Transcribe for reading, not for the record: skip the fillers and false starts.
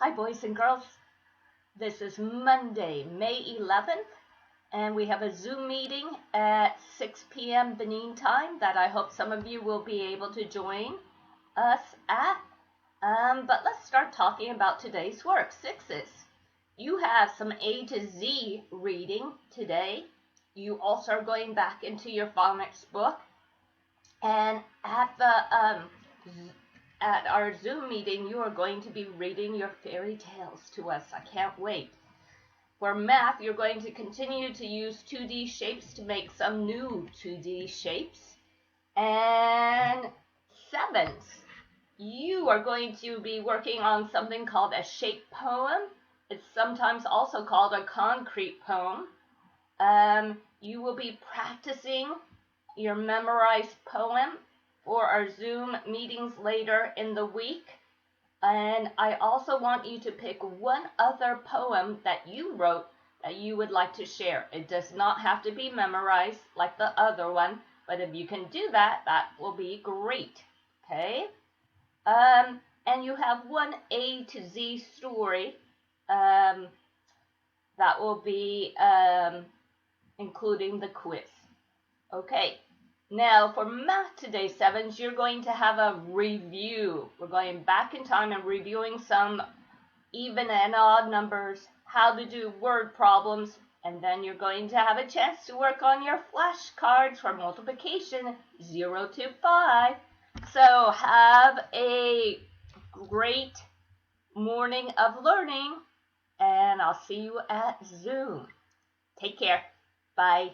Hi, boys and girls. This is Monday, May 11th, and we have a Zoom meeting at 6 p.m. Benin time that I hope some of you will be able to join us at. But let's start talking about today's work, sixes. You have some A to Z reading today. You also are going back into your phonics book, and at our Zoom meeting, you are going to be reading your fairy tales to us. I can't wait. For math, you're going to continue to use 2D shapes to make some new 2D shapes. And sevens, you are going to be working on something called a shape poem. It's sometimes also called a concrete poem. You will be practicing your memorized poem for our Zoom meetings later in the week. And I also want you to pick one other poem that you wrote that you would like to share. It does not have to be memorized like the other one, but if you can do that, that will be great. Okay? And you have one A to Z story that will be including the quiz. Okay. Now, for math today, sevens, you're going to have a review. We're going back in time and reviewing some even and odd numbers, how to do word problems, and then you're going to have a chance to work on your flashcards for multiplication 0 to 5. So have a great morning of learning, and I'll see you at Zoom. Take care. Bye.